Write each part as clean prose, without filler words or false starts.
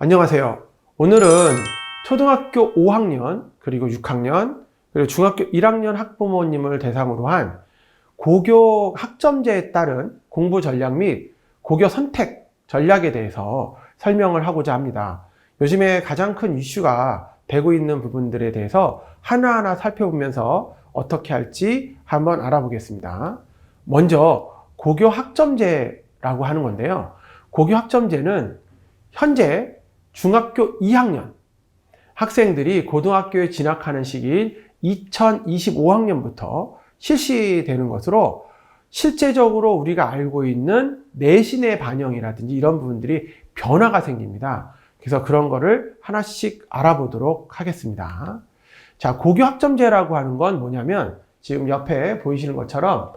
안녕하세요. 오늘은 초등학교 5학년, 그리고 6학년, 그리고 중학교 1학년 학부모님을 대상으로 한 고교 학점제에 따른 공부 전략 및 고교 선택 전략에 대해서 설명을 하고자 합니다. 요즘에 가장 큰 이슈가 되고 있는 부분들에 대해서 하나하나 살펴보면서 어떻게 할지 한번 알아보겠습니다. 먼저 고교 학점제라고 하는 건데요. 고교 학점제는 현재 중학교 2학년 학생들이 고등학교에 진학하는 시기인 2025학년부터 실시되는 것으로 실제적으로 우리가 알고 있는 내신의 반영이라든지 이런 부분들이 변화가 생깁니다. 그래서 그런 거를 하나씩 알아보도록 하겠습니다. 자, 고교 학점제라고 하는 건 뭐냐면 지금 옆에 보이시는 것처럼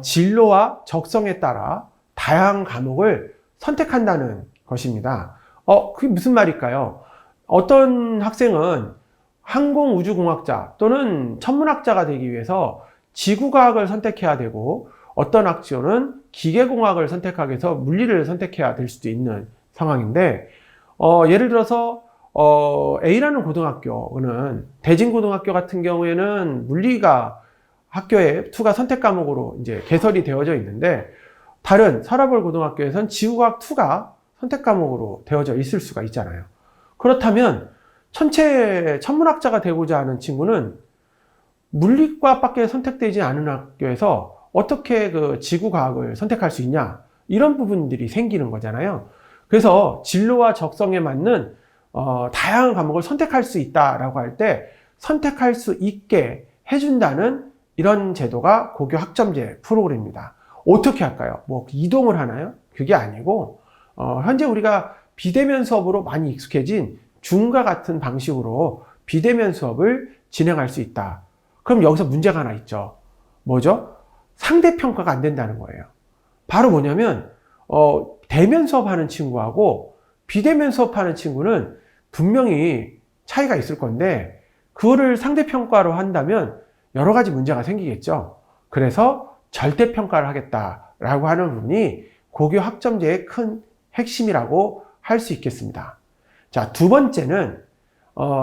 진로와 적성에 따라 다양한 과목을 선택한다는 것입니다. 그게 무슨 말일까요? 어떤 학생은 항공우주공학자 또는 천문학자가 되기 위해서 지구과학을 선택해야 되고, 어떤 학교는 기계공학을 선택하기 위해서 물리를 선택해야 될 수도 있는 상황인데, 예를 들어서 A라는 고등학교는 대진고등학교 같은 경우에는 물리가 학교의 투가 선택 과목으로 이제 개설이 되어져 있는데, 다른 서라벌 고등학교에서는 지구과학 2가 선택 과목으로 되어져 있을 수가 있잖아요. 그렇다면 전체 천문학자가 되고자 하는 친구는 물리과밖에 선택되지 않은 학교에서 어떻게 그 지구과학을 선택할 수 있냐, 이런 부분들이 생기는 거잖아요. 그래서 진로와 적성에 맞는 다양한 과목을 선택할 수 있다라고 할 때 선택할 수 있게 해준다는 이런 제도가 고교 학점제 프로그램입니다. 어떻게 할까요? 뭐 이동을 하나요? 그게 아니고 현재 우리가 비대면 수업으로 많이 익숙해진 줌과 같은 방식으로 비대면 수업을 진행할 수 있다. 그럼 여기서 문제가 하나 있죠. 뭐죠? 상대평가가 안 된다는 거예요. 바로 뭐냐면 대면 수업하는 친구하고 비대면 수업하는 친구는 분명히 차이가 있을 건데, 그거를 상대평가로 한다면 여러 가지 문제가 생기겠죠. 그래서 절대평가를 하겠다라고 하는 부분이 고교 학점제의 큰 핵심이라고 할 수 있겠습니다. 자, 두 번째는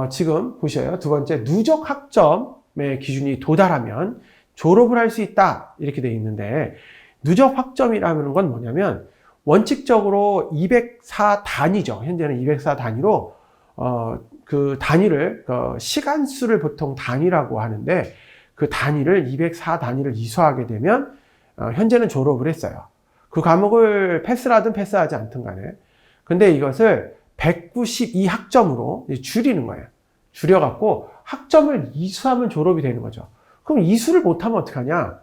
지금 보셔요. 두 번째, 누적 학점의 기준이 도달하면 졸업을 할 수 있다, 이렇게 되어 있는데, 누적 학점이라는 건 뭐냐면 원칙적으로 204단위죠. 현재는 204단위로 그 단위를 시간수를 보통 단위라고 하는데, 그 단위를 204단위를 이수하게 되면 현재는 졸업을 했어요. 그 과목을 패스를 하든 패스하지 않든 간에. 근데 이것을 192학점으로 줄이는 거예요. 줄여갖고 학점을 이수하면 졸업이 되는 거죠. 그럼 이수를 못하면 어떡하냐?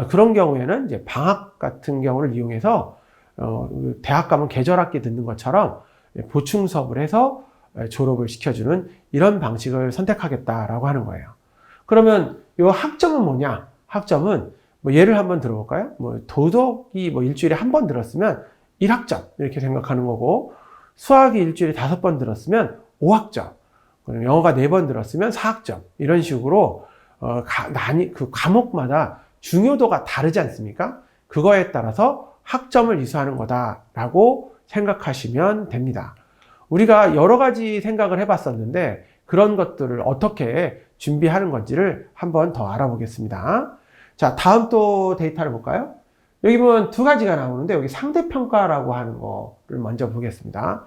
그런 경우에는 이제 방학 같은 경우를 이용해서 대학 가면 계절학기 듣는 것처럼 보충 수업을 해서 졸업을 시켜주는 이런 방식을 선택하겠다라고 하는 거예요. 그러면 이 학점은 뭐냐? 학점은 뭐 예를 한번 들어볼까요? 뭐 도덕이 뭐 일주일에 한 번 들었으면 1학점 이렇게 생각하는 거고, 수학이 일주일에 5번 들었으면 5학점, 그리고 영어가 4번 들었으면 4학점, 이런 식으로 그 과목마다 중요도가 다르지 않습니까? 그거에 따라서 학점을 이수하는 거다라고 생각하시면 됩니다. 우리가 여러 가지 생각을 해봤었는데 그런 것들을 어떻게 준비하는 건지를 한번 더 알아보겠습니다. 자, 다음 또 데이터를 볼까요? 여기 보면 두 가지가 나오는데, 여기 상대평가라고 하는 거를 먼저 보겠습니다.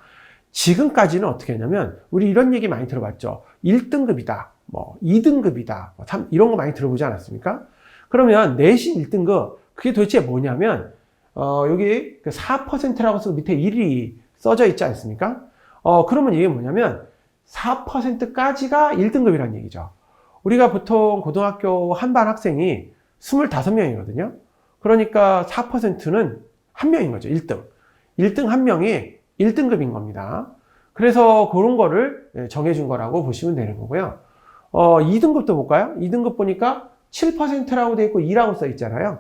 지금까지는 어떻게 했냐면, 우리 이런 얘기 많이 들어봤죠. 1등급이다, 뭐 2등급이다, 뭐 3, 이런 거 많이 들어보지 않았습니까? 그러면 내신 1등급, 그게 도대체 뭐냐면 여기 4%라고 해서 밑에 1이 써져 있지 않습니까? 그러면 이게 뭐냐면 4%까지가 1등급이라는 얘기죠. 우리가 보통 고등학교 한반 학생이 25명이거든요. 그러니까 4%는 한 명인 거죠. 1등. 1등 한 명이 1등급인 겁니다. 그래서 그런 거를 정해준 거라고 보시면 되는 거고요. 2등급도 볼까요? 2등급 보니까 7%라고 되어 있고 2라고 써 있잖아요.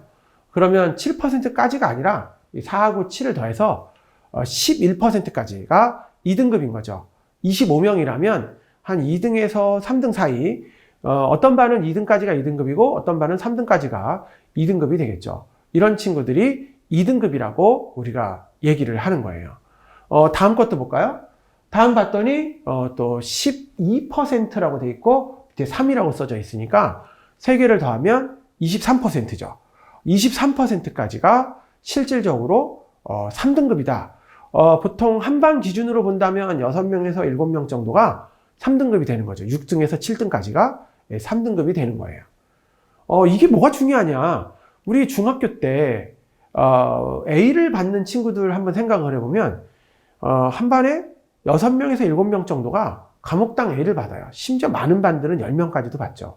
그러면 7%까지가 아니라 4하고 7을 더해서 11%까지가 2등급인 거죠. 25명이라면 한 2등에서 3등 사이, 어떤 반은 2등까지가 2등급이고 어떤 반은 3등까지가 2등급이 되겠죠. 이런 친구들이 2등급이라고 우리가 얘기를 하는 거예요. 다음 것도 볼까요? 다음 봤더니 또 12%라고 돼 있고 밑에 3이라고 써져 있으니까 3개를 더하면 23%죠. 23%까지가 실질적으로 3등급이다. 보통 한반 기준으로 본다면 6명에서 7명 정도가 3등급이 되는 거죠. 6등에서 7등까지가 3등급이 되는 거예요. 이게 뭐가 중요하냐? 우리 중학교 때 A를 받는 친구들 한번 생각을 해보면 한 반에 6명에서 7명 정도가 과목당 A를 받아요. 심지어 많은 반들은 10명까지도 받죠.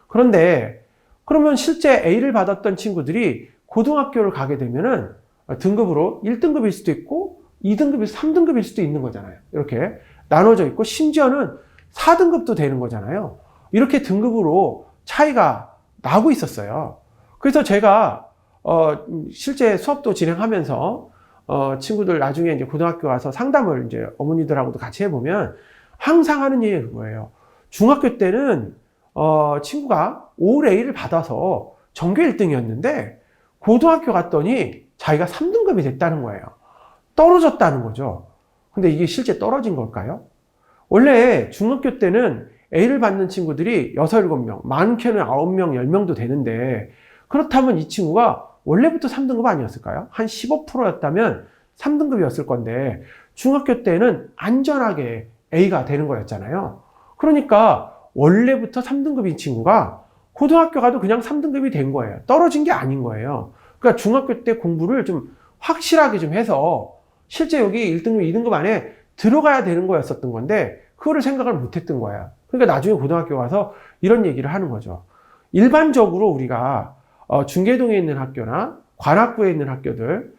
그런데 그러면 실제 A를 받았던 친구들이 고등학교를 가게 되면은 등급으로 1등급일 수도 있고 2등급일 3등급일 수도 있는 거잖아요. 이렇게 나눠져 있고 심지어는 4등급도 되는 거잖아요. 이렇게 등급으로 차이가 나고 있었어요. 그래서 제가 실제 수업도 진행하면서 친구들 나중에 이제 고등학교 가서 상담을 이제 어머니들하고도 같이 해보면 항상 하는 얘기가 그거예요. 중학교 때는 친구가 올 A를 받아서 전교 1등이었는데 고등학교 갔더니 자기가 3등급이 됐다는 거예요. 떨어졌다는 거죠. 근데 이게 실제 떨어진 걸까요? 원래 중학교 때는 A를 받는 친구들이 6, 7명, 많게는 9명, 10명도 되는데 그렇다면 이 친구가 원래부터 3등급 아니었을까요? 한 15%였다면 3등급이었을 건데 중학교 때는 안전하게 A가 되는 거였잖아요. 그러니까 원래부터 3등급인 친구가 고등학교 가도 그냥 3등급이 된 거예요. 떨어진 게 아닌 거예요. 그러니까 중학교 때 공부를 좀 확실하게 좀 해서 실제 여기 1등급, 2등급 안에 들어가야 되는 거였었던 건데 그거를 생각을 못 했던 거야. 그러니까 나중에 고등학교 가서 이런 얘기를 하는 거죠. 일반적으로 우리가 중계동에 있는 학교나 관악구에 있는 학교들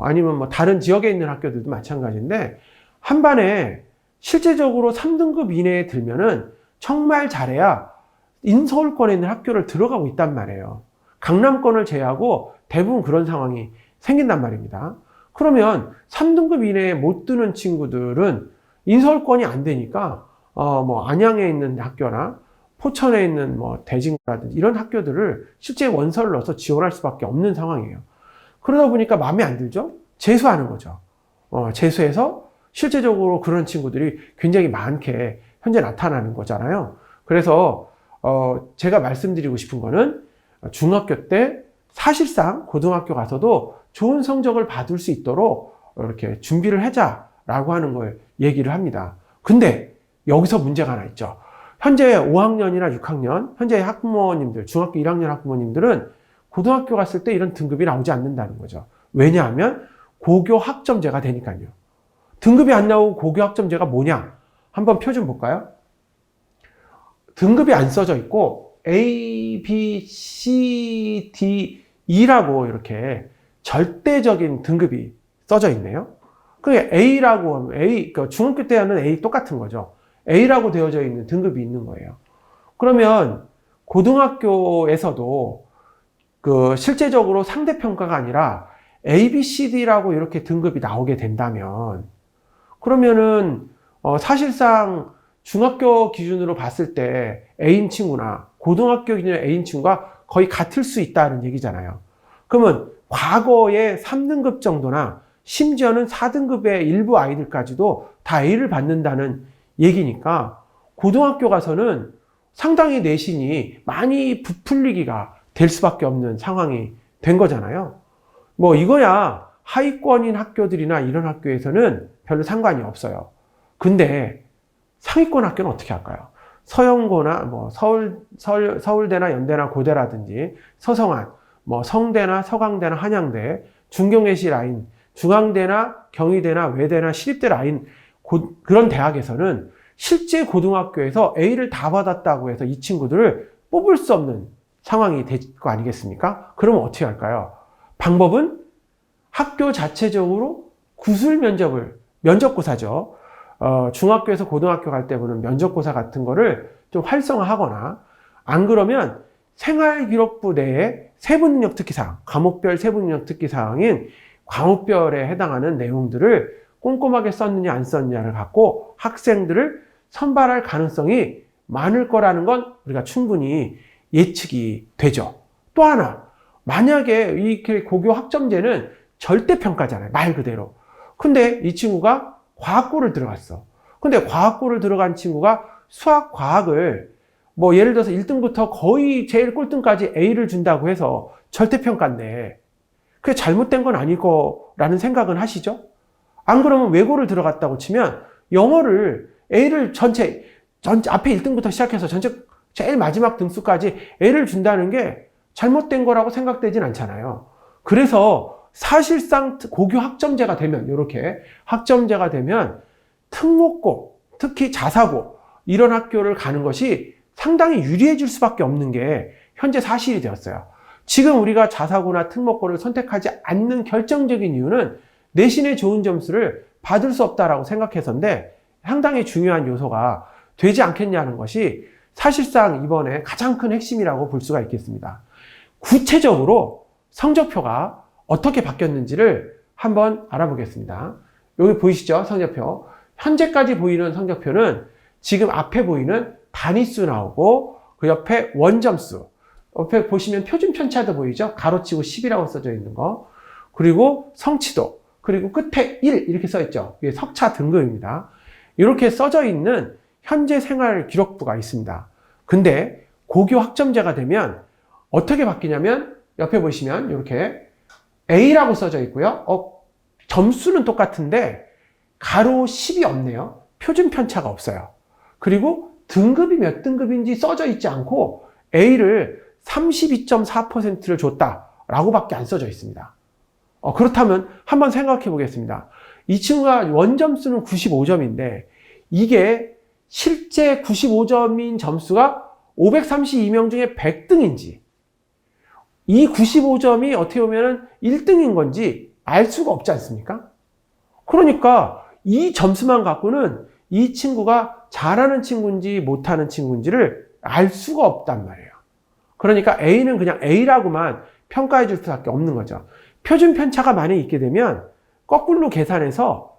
아니면 다른 지역에 있는 학교들도 마찬가지인데 한 반에 실제적으로 3등급 이내에 들면은 정말 잘해야 인서울권에 있는 학교를 들어가고 있단 말이에요. 강남권을 제외하고 대부분 그런 상황이 생긴단 말입니다. 그러면 3등급 이내에 못 드는 친구들은 인서울권이 안 되니까 안양에 있는 학교나 포천에 있는 대진라든지 이런 학교들을 실제 원서를 넣어서 지원할 수밖에 없는 상황이에요. 그러다 보니까 마음에 안 들죠? 재수하는 거죠. 재수해서 실제적으로 그런 친구들이 굉장히 많게 현재 나타나는 거잖아요. 그래서 제가 말씀드리고 싶은 거는 중학교 때 사실상 고등학교 가서도 좋은 성적을 받을 수 있도록 이렇게 준비를 하자라고 하는 걸 얘기를 합니다. 근데 여기서 문제가 하나 있죠. 현재 5학년이나 6학년, 현재 학부모님들, 중학교 1학년 학부모님들은 고등학교 갔을 때 이런 등급이 나오지 않는다는 거죠. 왜냐하면 고교 학점제가 되니까요. 등급이 안 나오고 고교 학점제가 뭐냐? 한번 표 좀 볼까요? 등급이 안 써져 있고 A, B, C, D, E라고 이렇게 절대적인 등급이 써져 있네요. 그게 A라고 하면 그러니까 중학교 때 하는 A 똑같은 거죠. A라고 되어져 있는 등급이 있는 거예요. 그러면 고등학교에서도 실제적으로 상대평가가 아니라 A, B, C, D라고 이렇게 등급이 나오게 된다면 그러면은 사실상 중학교 기준으로 봤을 때 A인 친구나 고등학교 기준으로 A인 친구가 거의 같을 수 있다는 얘기잖아요. 그러면 과거에 3등급 정도나 심지어는 4등급의 일부 아이들까지도 다 A를 받는다는 얘기니까 고등학교 가서는 상당히 내신이 많이 부풀리기가 될 수밖에 없는 상황이 된 거잖아요. 이거야 하위권인 학교들이나 이런 학교에서는 별로 상관이 없어요. 근데 상위권 학교는 어떻게 할까요? 서영고나 서울대나 연대나 고대라든지 서성한 성대나 서강대나 한양대, 중경외시 라인, 중앙대나 경희대나 외대나 시립대 라인 그런 대학에서는 실제 고등학교에서 A를 다 받았다고 해서 이 친구들을 뽑을 수 없는 상황이 될 거 아니겠습니까? 그러면 어떻게 할까요? 방법은 학교 자체적으로 구술 면접고사죠. 중학교에서 고등학교 갈 때 보는 면접고사 같은 거를 좀 활성화하거나 안 그러면 생활기록부 내에 세부능력 특기사항, 과목별 세부능력 특기사항인 과목별에 해당하는 내용들을 꼼꼼하게 썼느냐 안 썼느냐를 갖고 학생들을 선발할 가능성이 많을 거라는 건 우리가 충분히 예측이 되죠. 또 하나, 만약에 이 고교 학점제는 절대평가잖아요. 말 그대로. 근데 이 친구가 과학고를 들어갔어. 근데 과학고를 들어간 친구가 수학, 과학을 뭐 예를 들어서 1등부터 거의 제일 꼴등까지 A를 준다고 해서 절대평가인데 그게 잘못된 건 아닐 거라는 생각은 하시죠? 안 그러면 외고를 들어갔다고 치면 영어를 A를 전체 앞에 1등부터 시작해서 전체 제일 마지막 등수까지 A를 준다는 게 잘못된 거라고 생각되진 않잖아요. 그래서 사실상 고교 학점제가 되면, 이렇게 학점제가 되면 특목고, 특히 자사고 이런 학교를 가는 것이 상당히 유리해질 수밖에 없는 게 현재 사실이 되었어요. 지금 우리가 자사고나 특목고를 선택하지 않는 결정적인 이유는 내신의 좋은 점수를 받을 수 없다라고 생각해서인데 상당히 중요한 요소가 되지 않겠냐는 것이 사실상 이번에 가장 큰 핵심이라고 볼 수가 있겠습니다. 구체적으로 성적표가 어떻게 바뀌었는지를 한번 알아보겠습니다. 여기 보이시죠? 성적표. 현재까지 보이는 성적표는 지금 앞에 보이는 단위수 나오고 그 옆에 원점수, 옆에 보시면 표준 편차도 보이죠? 가로치고 10이라고 써져 있는 거. 그리고 성취도, 그리고 끝에 1 이렇게 써 있죠? 이게 석차 등급입니다. 이렇게 써져 있는 현재 생활 기록부가 있습니다. 근데 고교 학점제가 되면 어떻게 바뀌냐면 옆에 보시면 이렇게 A라고 써져 있고요. 점수는 똑같은데 가로 10이 없네요. 표준 편차가 없어요. 그리고 등급이 몇 등급인지 써져 있지 않고 A를 32.4%를 줬다라고 밖에 안 써져 있습니다. 그렇다면 한번 생각해 보겠습니다. 이 친구가 원점수는 95점인데 이게 실제 95점인 점수가 532명 중에 100등인지 이 95점이 어떻게 보면 1등인 건지 알 수가 없지 않습니까? 그러니까 이 점수만 갖고는 이 친구가 잘하는 친구인지 못하는 친구인지를 알 수가 없단 말이에요. 그러니까 A는 그냥 A라고만 평가해 줄 수밖에 없는 거죠. 표준 편차가 만약에 있게 되면 거꾸로 계산해서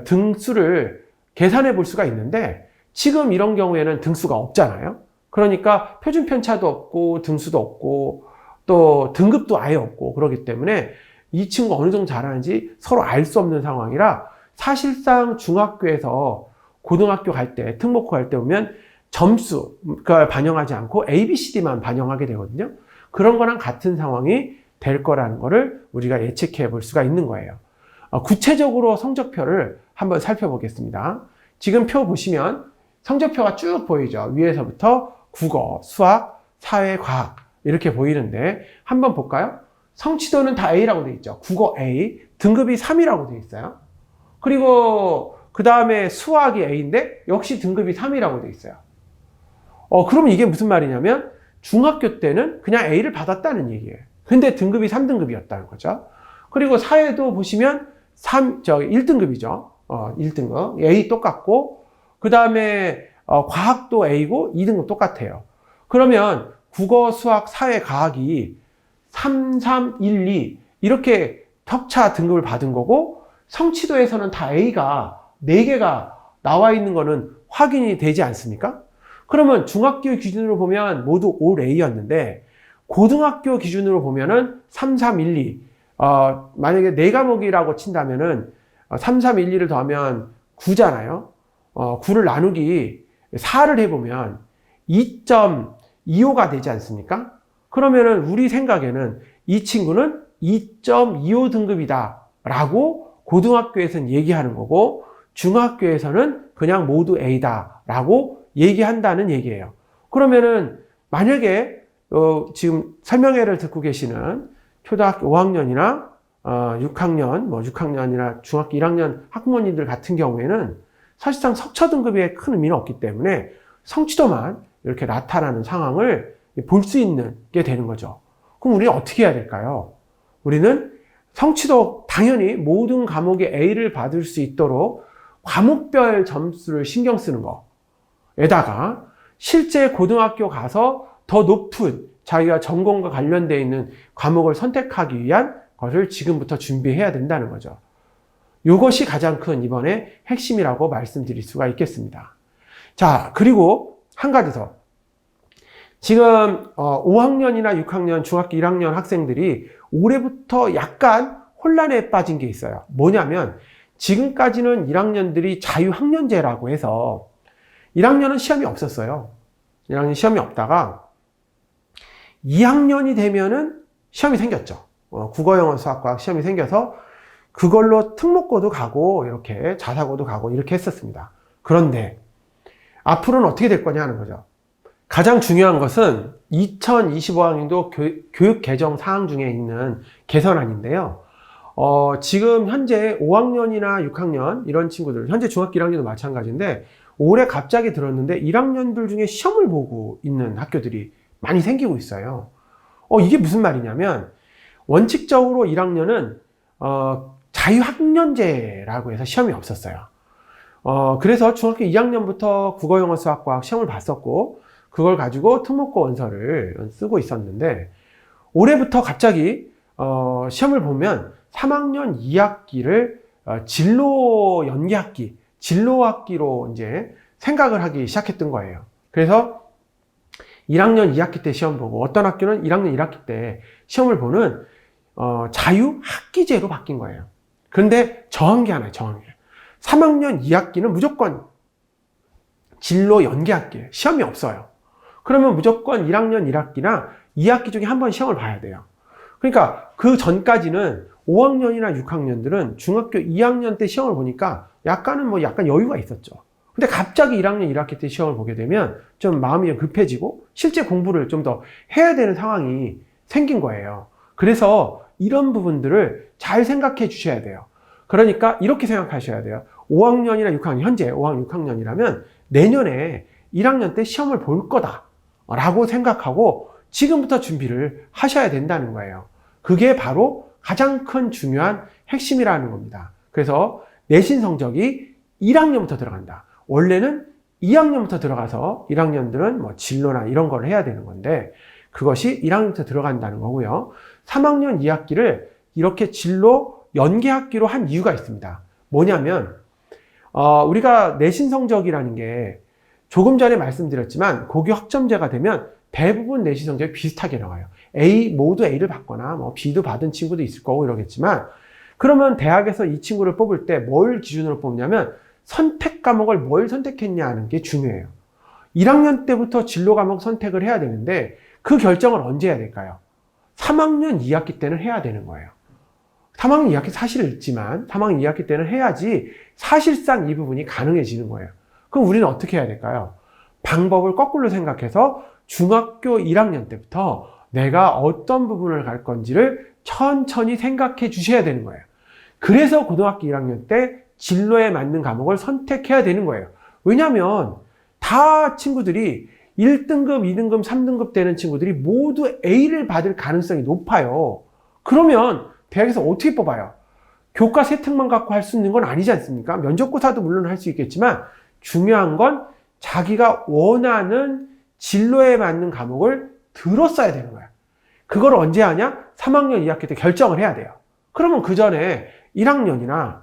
등수를 계산해 볼 수가 있는데 지금 이런 경우에는 등수가 없잖아요. 그러니까 표준 편차도 없고 등수도 없고 또 등급도 아예 없고 그렇기 때문에 이 친구가 어느 정도 잘하는지 서로 알 수 없는 상황이라 사실상 중학교에서 고등학교 갈 때, 특목고 갈 때 보면 점수가 반영하지 않고 A, B, C, D만 반영하게 되거든요. 그런 거랑 같은 상황이 될 거라는 거를 우리가 예측해 볼 수가 있는 거예요. 구체적으로 성적표를 한번 살펴보겠습니다. 지금 표 보시면 성적표가 쭉 보이죠. 위에서부터 국어, 수학, 사회, 과학 이렇게 보이는데 한번 볼까요? 성취도는 다 A라고 되어 있죠. 국어 A, 등급이 3이라고 되어 있어요. 그리고 그 다음에 수학이 A인데 역시 등급이 3이라고 되어 있어요. 그러면 이게 무슨 말이냐면 중학교 때는 그냥 A를 받았다는 얘기예요. 근데 등급이 3등급이었다는 거죠. 그리고 사회도 보시면 1등급이죠. 1등급. A 똑같고, 그 다음에 과학도 A고 2등급 똑같아요. 그러면 국어, 수학, 사회, 과학이 3, 3, 1, 2 이렇게 격차 등급을 받은 거고 성취도에서는 다 A가 4개가 나와 있는 거는 확인이 되지 않습니까? 그러면 중학교 기준으로 보면 모두 올 A였는데 고등학교 기준으로 보면은 3, 3, 1, 2 만약에 4과목이라고 친다면은 3, 3, 1, 2를 더하면 9잖아요. 9를 나누기 4를 해보면 2.25가 되지 않습니까? 그러면은 우리 생각에는 이 친구는 2.25 등급이다 라고 고등학교에서는 얘기하는 거고 중학교에서는 그냥 모두 A다 라고 얘기한다는 얘기예요. 그러면은 만약에 지금 설명회를 듣고 계시는 초등학교 5학년이나 6학년, 6학년이나 중학교 1학년 학부모님들 같은 경우에는 사실상 석차 등급에 큰 의미는 없기 때문에 성취도만 이렇게 나타나는 상황을 볼 수 있는 게 되는 거죠. 그럼 우리는 어떻게 해야 될까요? 우리는 성취도 당연히 모든 과목에 A를 받을 수 있도록 과목별 점수를 신경 쓰는 거에다가 실제 고등학교 가서 더 높은 자기가 전공과 관련되어 있는 과목을 선택하기 위한 것을 지금부터 준비해야 된다는 거죠. 이것이 가장 큰 이번에 핵심이라고 말씀드릴 수가 있겠습니다. 자, 그리고 한 가지 더. 지금 5학년이나 6학년, 중학교 1학년 학생들이 올해부터 약간 혼란에 빠진 게 있어요. 뭐냐면 지금까지는 1학년들이 자유학년제라고 해서 1학년은 시험이 없었어요. 1학년 시험이 없다가 2학년이 되면은 시험이 생겼죠. 국어, 영어, 수학, 과학 시험이 생겨서 그걸로 특목고도 가고 이렇게 자사고도 가고 이렇게 했었습니다. 그런데 앞으로는 어떻게 될 거냐 하는 거죠. 가장 중요한 것은 2025학년도 교육 개정 사항 중에 있는 개선안인데요. 지금 현재 5학년이나 6학년 이런 친구들, 현재 중학교 1학년도 마찬가지인데 올해 갑자기 들었는데 1학년들 중에 시험을 보고 있는 학교들이 많이 생기고 있어요. 이게 무슨 말이냐면 원칙적으로 1학년은 자유학년제라고 해서 시험이 없었어요. 그래서 중학교 2학년부터 국어, 영어, 수학, 과학 시험을 봤었고 그걸 가지고 특목고 원서를 쓰고 있었는데 올해부터 갑자기 시험을 보면 3학년 2학기를 진로 연계학기, 진로학기로 이제 생각을 하기 시작했던 거예요. 그래서 1학년 2학기 때 시험 보고 어떤 학교는 1학년 1학기 때 시험을 보는 자유학기제로 바뀐 거예요. 그런데 정한 게 하나예요. 정한 게. 3학년 2학기는 무조건 진로 연계학기예요. 시험이 없어요. 그러면 무조건 1학년 1학기나 2학기 중에 한 번 시험을 봐야 돼요. 그러니까 그 전까지는 5학년이나 6학년들은 중학교 2학년 때 시험을 보니까 약간 여유가 있었죠. 근데 갑자기 1학년 1학기 때 시험을 보게 되면 좀 마음이 좀 급해지고 실제 공부를 좀 더 해야 되는 상황이 생긴 거예요. 그래서 이런 부분들을 잘 생각해 주셔야 돼요. 그러니까 이렇게 생각하셔야 돼요. 5학년이나 6학년, 현재 5학년, 6학년이라면 내년에 1학년 때 시험을 볼 거다라고 생각하고 지금부터 준비를 하셔야 된다는 거예요. 그게 바로 가장 큰 중요한 핵심이라는 겁니다. 그래서 내신 성적이 1학년부터 들어간다. 원래는 2학년부터 들어가서 1학년들은 뭐 진로나 이런 걸 해야 되는 건데 그것이 1학년부터 들어간다는 거고요. 3학년 2학기를 이렇게 진로 연계학기로 한 이유가 있습니다. 뭐냐면 우리가 내신 성적이라는 게 조금 전에 말씀드렸지만 고교 학점제가 되면 대부분 내신 성적이 비슷하게 나와요. 모두 A를 받거나 뭐 B도 받은 친구도 있을 거고 이러겠지만 그러면 대학에서 이 친구를 뽑을 때 뭘 기준으로 뽑냐면 선택 과목을 뭘 선택했냐 하는 게 중요해요. 1학년 때부터 진로 과목 선택을 해야 되는데 그 결정을 언제 해야 될까요? 3학년 2학기 때는 해야 되는 거예요. 3학년 2학기 사실 있지만 3학년 2학기 때는 해야지 사실상 이 부분이 가능해지는 거예요. 그럼 우리는 어떻게 해야 될까요? 방법을 거꾸로 생각해서 중학교 1학년 때부터 내가 어떤 부분을 갈 건지를 천천히 생각해 주셔야 되는 거예요. 그래서 고등학교 1학년 때 진로에 맞는 과목을 선택해야 되는 거예요. 왜냐하면 다 친구들이 1등급, 2등급, 3등급 되는 친구들이 모두 A를 받을 가능성이 높아요. 그러면 대학에서 어떻게 뽑아요? 교과 세특만 갖고 할 수 있는 건 아니지 않습니까? 면접고사도 물론 할 수 있겠지만 중요한 건 자기가 원하는 진로에 맞는 과목을 들었어야 되는 거야. 그걸 언제 하냐? 3학년 2학기 때 결정을 해야 돼요. 그러면 그 전에 1학년이나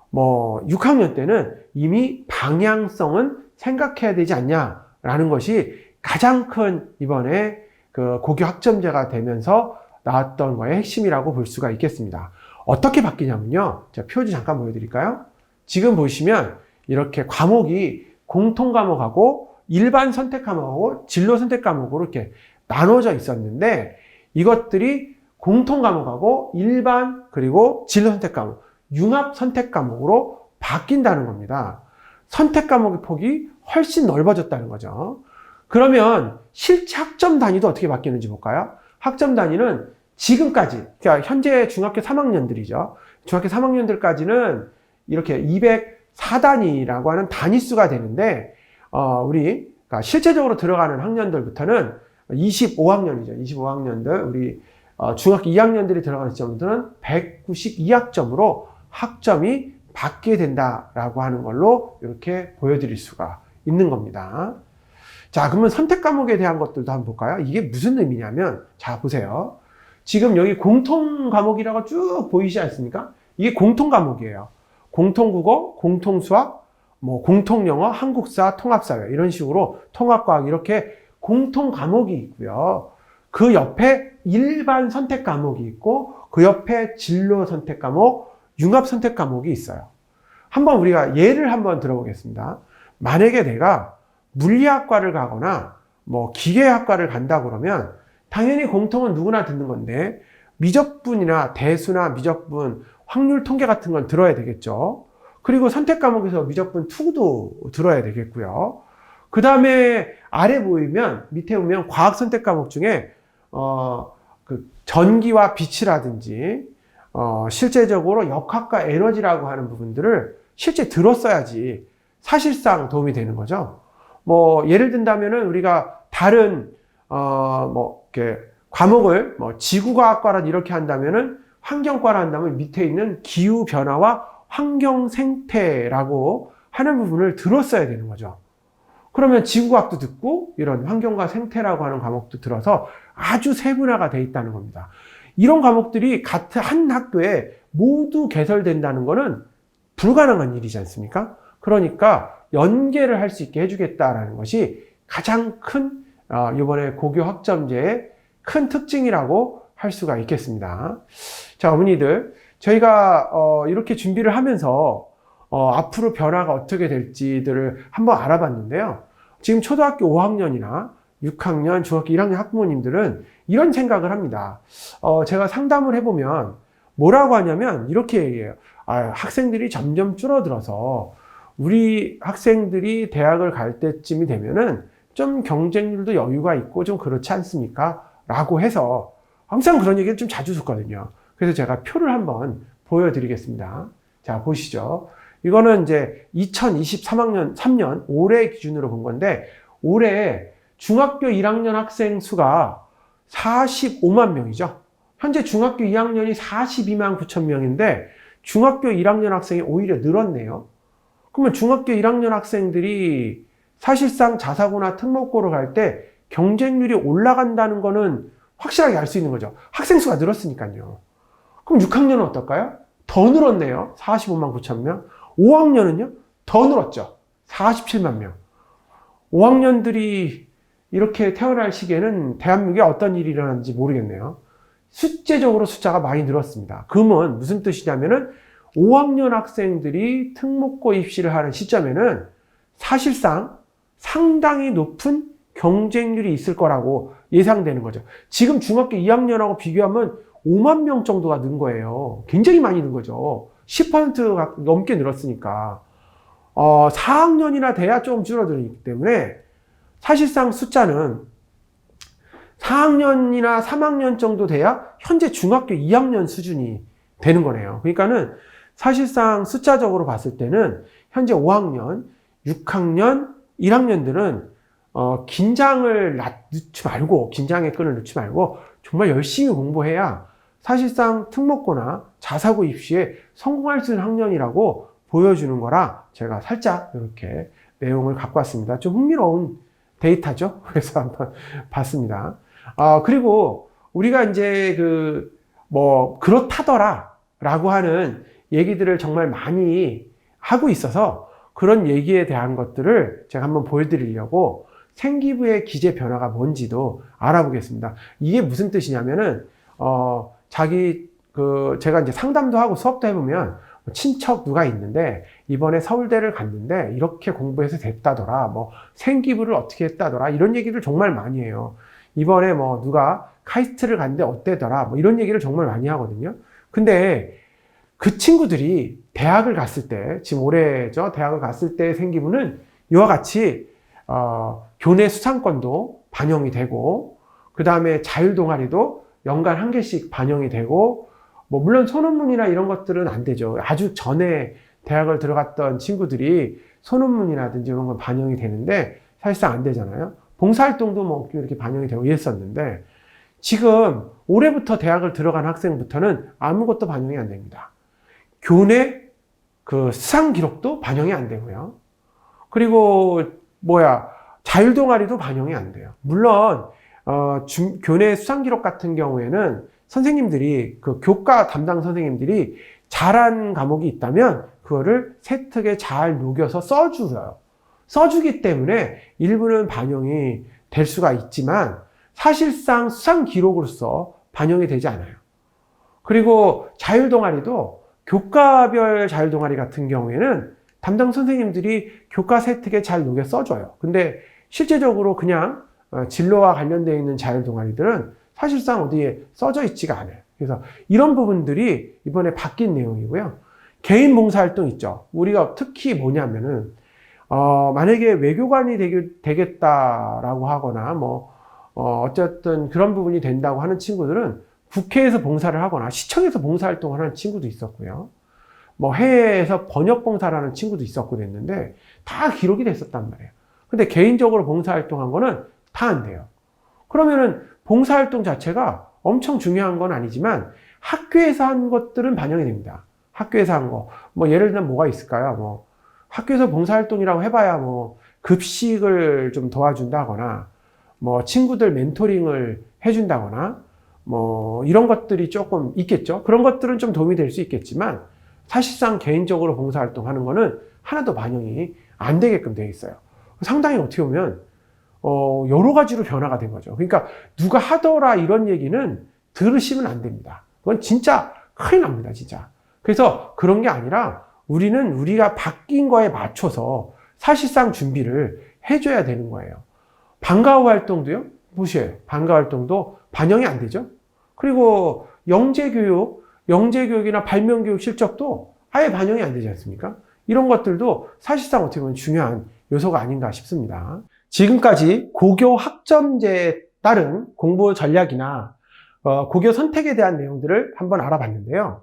뭐 6학년 때는 이미 방향성은 생각해야 되지 않냐라는 것이 가장 큰 이번에 그 고교 학점제가 되면서 나왔던 거의 핵심이라고 볼 수가 있겠습니다. 어떻게 바뀌냐면요. 제가 표지 잠깐 보여드릴까요? 지금 보시면 이렇게 과목이 공통 과목하고 일반 선택 과목하고 진로 선택 과목으로 이렇게 나눠져 있었는데 이것들이 공통 과목하고 일반 그리고 진로 선택 과목, 융합 선택 과목으로 바뀐다는 겁니다. 선택 과목의 폭이 훨씬 넓어졌다는 거죠. 그러면 실제 학점 단위도 어떻게 바뀌는지 볼까요? 학점 단위는 지금까지, 그러니까 현재 중학교 3학년들이죠. 중학교 3학년들까지는 이렇게 204단위라고 하는 단위수가 되는데, 그러니까 실제적으로 들어가는 학년들부터는 25학년이죠. 25학년들, 우리 중학교 2학년들이 들어가는 시점들은 192학점으로 학점이 받게 된다라고 하는 걸로 이렇게 보여드릴 수가 있는 겁니다. 자, 그러면 선택 과목에 대한 것들도 한번 볼까요? 이게 무슨 의미냐면, 자, 보세요. 지금 여기 공통 과목이라고 쭉 보이지 않습니까? 이게 공통 과목이에요. 공통국어, 공통수학, 뭐 공통영어, 한국사, 통합사회 이런 식으로 통합과학 이렇게 공통 과목이 있고요. 그 옆에 일반 선택 과목이 있고 그 옆에 진로 선택 과목, 융합 선택 과목이 있어요. 한번 우리가 예를 한번 들어보겠습니다. 만약에 내가 물리학과를 가거나 뭐 기계학과를 간다 그러면 당연히 공통은 누구나 듣는 건데 미적분이나 대수나 미적분, 확률 통계 같은 건 들어야 되겠죠. 그리고 선택 과목에서 미적분 투도 들어야 되겠고요. 그 다음에 아래 보이면 밑에 보면 과학 선택 과목 중에 그 전기와 빛이라든지 실제적으로 역학과 에너지라고 하는 부분들을 실제 들었어야지 사실상 도움이 되는 거죠. 뭐 예를 든다면은 우리가 다른 뭐 이렇게 과목을 뭐 지구과학과라 이렇게 한다면은 환경과라 한다면 밑에 있는 기후 변화와 환경 생태라고 하는 부분을 들었어야 되는 거죠. 그러면 지구과학도 듣고 이런 환경과 생태라고 하는 과목도 들어서 아주 세분화가 돼 있다는 겁니다. 이런 과목들이 같은 한 학교에 모두 개설된다는 것은 불가능한 일이지 않습니까? 그러니까 연계를 할 수 있게 해주겠다라는 것이 가장 큰 이번에 고교 학점제의 큰 특징이라고 할 수가 있겠습니다. 자, 어머니들, 저희가 이렇게 준비를 하면서 앞으로 변화가 어떻게 될지들을 한번 알아봤는데요. 지금 초등학교 5학년이나 6학년, 중학교 1학년 학부모님들은 이런 생각을 합니다. 제가 상담을 해보면 뭐라고 하냐면 이렇게 얘기해요. 학생들이 점점 줄어들어서 우리 학생들이 대학을 갈 때쯤이 되면은 좀 경쟁률도 여유가 있고 좀 그렇지 않습니까? 라고 해서 항상 그런 얘기를 좀 자주 듣거든요. 그래서 제가 표를 한번 보여드리겠습니다. 자, 보시죠. 이거는 이제 2023학년 3년 올해 기준으로 본 건데 올해 중학교 1학년 학생 수가 45만 명이죠. 현재 중학교 2학년이 42만 9천 명인데 중학교 1학년 학생이 오히려 늘었네요. 그러면 중학교 1학년 학생들이 사실상 자사고나 특목고를 갈 때 경쟁률이 올라간다는 거는 확실하게 알 수 있는 거죠. 학생 수가 늘었으니까요. 그럼 6학년은 어떨까요? 더 늘었네요. 45만 9천 명. 5학년은요? 더 늘었죠. 47만 명. 5학년들이 이렇게 태어날 시기에는 대한민국에 어떤 일이 일어나는지 모르겠네요. 숫자적으로 숫자가 많이 늘었습니다. 그러면 무슨 뜻이냐면은 5학년 학생들이 특목고 입시를 하는 시점에는 사실상 상당히 높은 경쟁률이 있을 거라고 예상되는 거죠. 지금 중학교 2학년하고 비교하면 5만 명 정도가 는 거예요. 굉장히 많이 는 거죠. 10%가 넘게 늘었으니까. 4학년이나 돼야 좀 줄어들기 때문에 사실상 숫자는 4학년이나 3학년 정도 돼야 현재 중학교 2학년 수준이 되는 거네요. 그러니까는 사실상 숫자적으로 봤을 때는 현재 5학년, 6학년, 1학년들은 긴장을 넣지 말고, 긴장의 끈을 넣지 말고 정말 열심히 공부해야 사실상 특목고나 자사고 입시에 성공할 수 있는 학년이라고 보여주는 거라 제가 살짝 이렇게 내용을 갖고 왔습니다. 좀 흥미로운 데이터죠. 그래서 한번 봤습니다. 그리고 우리가 이제 그렇다더라 라고 하는 얘기들을 정말 많이 하고 있어서 그런 얘기에 대한 것들을 제가 한번 보여드리려고 생기부의 기재 변화가 뭔지도 알아보겠습니다. 이게 무슨 뜻이냐면은, 제가 이제 상담도 하고 수업도 해보면 친척 누가 있는데 이번에 서울대를 갔는데 이렇게 공부해서 됐다더라, 뭐 생기부를 어떻게 했다더라, 이런 얘기를 정말 많이 해요. 이번에 뭐 누가 카이스트를 갔는데 어때더라, 뭐 이런 얘기를 정말 많이 하거든요. 근데 그 친구들이 대학을 갔을 때, 지금 올해죠, 대학을 갔을 때 생기부는 이와 같이 교내 수상권도 반영이 되고, 그 다음에 자율동아리도 연간 한 개씩 반영이 되고, 뭐 물론 소논문이나 이런 것들은 안 되죠. 아주 전에 대학을 들어갔던 친구들이 소논문이라든지 이런 건 반영이 되는데 사실상 안 되잖아요. 봉사활동도 뭐 이렇게 반영이 되고 이랬었는데 지금 올해부터 대학을 들어간 학생부터는 아무것도 반영이 안 됩니다. 교내 그 수상 기록도 반영이 안 되고요. 그리고 자율동아리도 반영이 안 돼요. 물론 교내 수상 기록 같은 경우에는 선생님들이, 그 교과 담당 선생님들이 잘한 과목이 있다면 그거를 세특에 잘 녹여서 써줘요. 써주기 때문에 일부는 반영이 될 수가 있지만 사실상 수상 기록으로서 반영이 되지 않아요. 그리고 자율동아리도 교과별 자율동아리 같은 경우에는 담당 선생님들이 교과 세특에 잘 녹여 써줘요. 근데 실제적으로 그냥 진로와 관련되어 있는 자율동아리들은 사실상 어디에 써져 있지가 않아요. 그래서 이런 부분들이 이번에 바뀐 내용이고요. 개인 봉사활동 있죠. 우리가 특히 뭐냐면은 만약에 외교관이 되겠다라고 하거나 어쨌든 그런 부분이 된다고 하는 친구들은 국회에서 봉사를 하거나 시청에서 봉사활동을 하는 친구도 있었고요. 해외에서 번역 봉사를 하는 친구도 있었고 그랬는데 다 기록이 됐었단 말이에요. 근데 개인적으로 봉사활동한 거는 다 안 돼요. 그러면은 봉사활동 자체가 엄청 중요한 건 아니지만 학교에서 한 것들은 반영이 됩니다. 학교에서 한 거. 예를 들면 뭐가 있을까요? 학교에서 봉사활동이라고 해봐야 급식을 좀 도와준다거나 친구들 멘토링을 해준다거나 이런 것들이 조금 있겠죠. 그런 것들은 좀 도움이 될 수 있겠지만 사실상 개인적으로 봉사활동 하는 거는 하나도 반영이 안 되게끔 되어 있어요. 상당히 어떻게 보면 여러 가지로 변화가 된 거죠. 그러니까 누가 하더라 이런 얘기는 들으시면 안 됩니다. 그건 진짜 큰일 납니다, 진짜. 그래서 그런 게 아니라 우리는 우리가 바뀐 거에 맞춰서 사실상 준비를 해줘야 되는 거예요. 방과후 활동도요? 무시해요. 방과 활동도 반영이 안 되죠. 그리고 영재교육이나 발명교육 실적도 아예 반영이 안 되지 않습니까? 이런 것들도 사실상 어떻게 보면 중요한 요소가 아닌가 싶습니다. 지금까지 고교 학점제에 따른 공부 전략이나 고교 선택에 대한 내용들을 한번 알아봤는데요.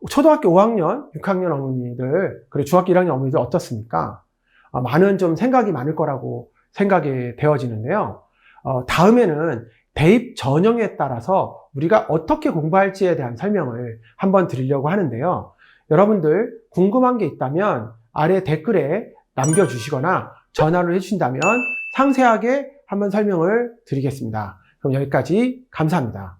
초등학교 5학년, 6학년 어머니들, 그리고 중학교 1학년 어머니들 어떻습니까? 많은 좀 생각이 많을 거라고 생각이 되어지는데요. 다음에는 대입 전형에 따라서 우리가 어떻게 공부할지에 대한 설명을 한번 드리려고 하는데요. 여러분들 궁금한 게 있다면 아래 댓글에 남겨주시거나 전화를 해주신다면 상세하게 한번 설명을 드리겠습니다. 그럼 여기까지 감사합니다.